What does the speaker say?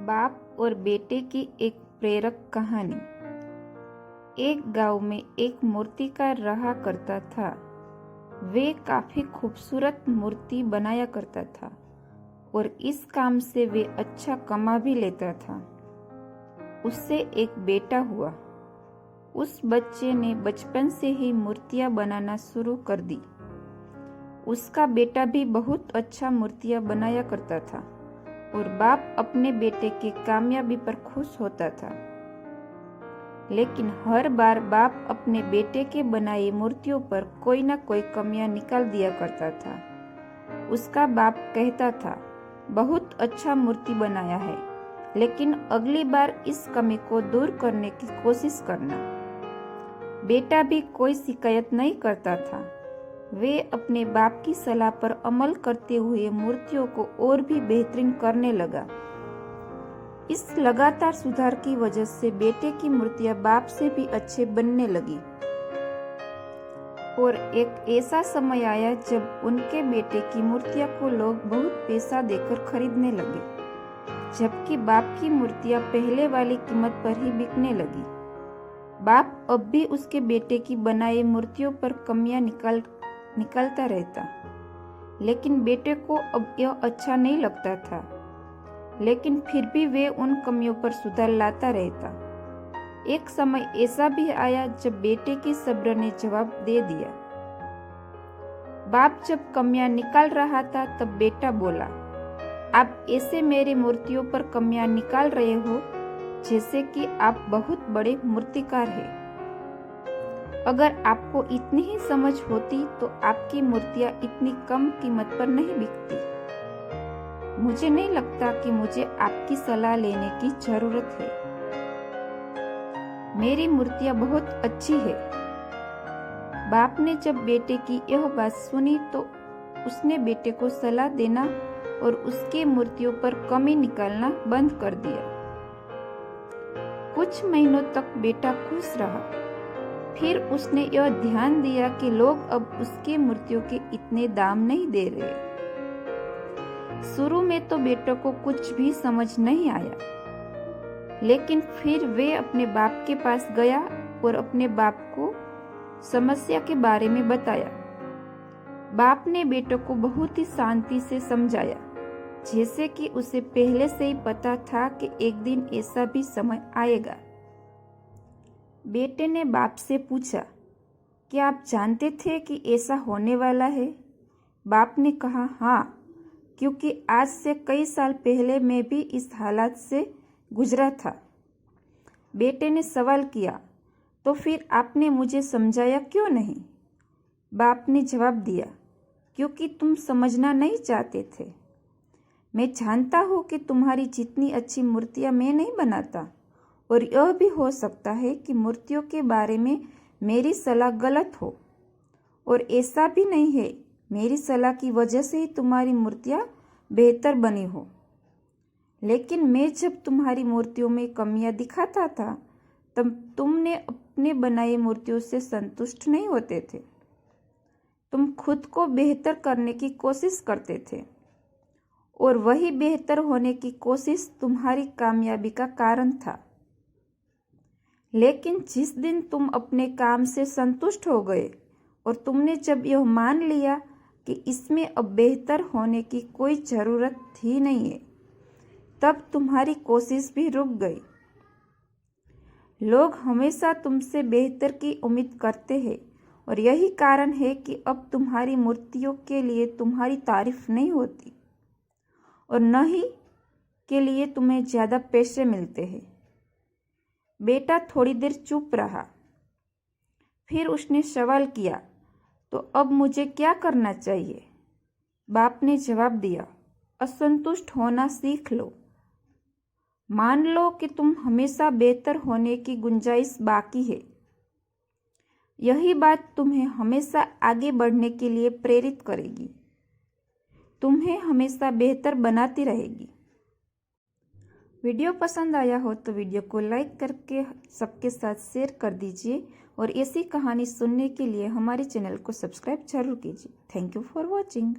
बाप और बेटे की एक प्रेरक कहानी। एक गांव में एक मूर्तिकार रहा करता था। वे काफी खूबसूरत मूर्ति बनाया करता था और इस काम से वे अच्छा कमा भी लेता था। उससे एक बेटा हुआ। उस बच्चे ने बचपन से ही मूर्तियां बनाना शुरू कर दी। उसका बेटा भी बहुत अच्छा मूर्तियां बनाया करता था और बाप अपने बेटे की कामयाबी पर खुश होता था। लेकिन हर बार बाप अपने बेटे के बनाई मूर्तियों पर कोई न कोई कमियां निकाल दिया करता था। उसका बाप कहता था, बहुत अच्छा मूर्ति बनाया है, लेकिन अगली बार इस कमी को दूर करने की कोशिश करना। बेटा भी कोई शिकायत नहीं करता था। वे अपने बाप की सलाह पर अमल करते हुए मूर्तियों को और भी बेहतरीन करने लगा। इस लगातार सुधार की वजह से बेटे की मूर्तियां बाप से भी अच्छे बनने लगी। और एक ऐसा समय आया जब उनके बेटे की मूर्तियां को लोग बहुत पैसा देकर खरीदने लगे, जबकि बाप की मूर्तियां पहले वाली कीमत पर ही बिकने लगी। बाप अब भी उसके बेटे की बनाई मूर्तियों पर कमियां निकालता रहता, लेकिन बेटे को अब यह अच्छा नहीं लगता था। लेकिन फिर भी वे उन कमियों पर सुधार लाता रहता। एक समय ऐसा भी आया जब बेटे की सब्र ने जवाब दे दिया। बाप जब कमियां निकाल रहा था तब बेटा बोला, आप ऐसे मेरी मूर्तियों पर कमियां निकाल रहे हो जैसे कि आप बहुत बड़े मूर्तिकार हैं। अगर आपको इतनी ही समझ होती तो आपकी मूर्तियां इतनी कम कीमत पर नहीं बिकती। मुझे नहीं लगता कि मुझे आपकी सलाह लेने की जरूरत है। मेरी मूर्तियां बहुत अच्छी है। बाप ने जब बेटे की यह बात सुनी तो उसने बेटे को सलाह देना और उसके मूर्तियों पर कमी निकालना बंद कर दिया। कुछ महीनों तक बेटा खुश रहा। फिर उसने यह ध्यान दिया कि लोग अब उसकी मूर्तियों के इतने दाम नहीं दे रहे। शुरू में तो बेटे को कुछ भी समझ नहीं आया, लेकिन फिर वे अपने बाप के पास गया और अपने बाप को समस्या के बारे में बताया। बाप ने बेटे को बहुत ही शांति से समझाया, जैसे कि उसे पहले से ही पता था कि एक दिन ऐसा भी समय आएगा। बेटे ने बाप से पूछा, क्या आप जानते थे कि ऐसा होने वाला है? बाप ने कहा, हाँ, क्योंकि आज से कई साल पहले मैं भी इस हालात से गुजरा था। बेटे ने सवाल किया, तो फिर आपने मुझे समझाया क्यों नहीं? बाप ने जवाब दिया, क्योंकि तुम समझना नहीं चाहते थे। मैं जानता हूँ कि तुम्हारी जितनी अच्छी मूर्तियाँ मैं नहीं बनाता, और यह भी हो सकता है कि मूर्तियों के बारे में मेरी सलाह गलत हो। और ऐसा भी नहीं है, मेरी सलाह की वजह से ही तुम्हारी मूर्तियाँ बेहतर बनी हो। लेकिन मैं जब तुम्हारी मूर्तियों में कमियां दिखाता था तब तुमने अपने बनाई मूर्तियों से संतुष्ट नहीं होते थे। तुम खुद को बेहतर करने की कोशिश करते थे, और वही बेहतर होने की कोशिश तुम्हारी कामयाबी का कारण था। लेकिन जिस दिन तुम अपने काम से संतुष्ट हो गए और तुमने जब यह मान लिया कि इसमें अब बेहतर होने की कोई ज़रूरत ही नहीं है, तब तुम्हारी कोशिश भी रुक गई। लोग हमेशा तुमसे बेहतर की उम्मीद करते हैं, और यही कारण है कि अब तुम्हारी मूर्तियों के लिए तुम्हारी तारीफ नहीं होती, और न ही के लिए तुम्हें ज़्यादा पैसे मिलते हैं। बेटा थोड़ी देर चुप रहा। फिर उसने सवाल किया, तो अब मुझे क्या करना चाहिए? बाप ने जवाब दिया, असंतुष्ट होना सीख लो। मान लो कि तुम हमेशा बेहतर होने की गुंजाइश बाकी है। यही बात तुम्हें हमेशा आगे बढ़ने के लिए प्रेरित करेगी, तुम्हें हमेशा बेहतर बनाती रहेगी। वीडियो पसंद आया हो तो वीडियो को लाइक करके सबके साथ शेयर कर दीजिए, और ऐसी कहानी सुनने के लिए हमारे चैनल को सब्सक्राइब जरूर कीजिए। Thank you for watching.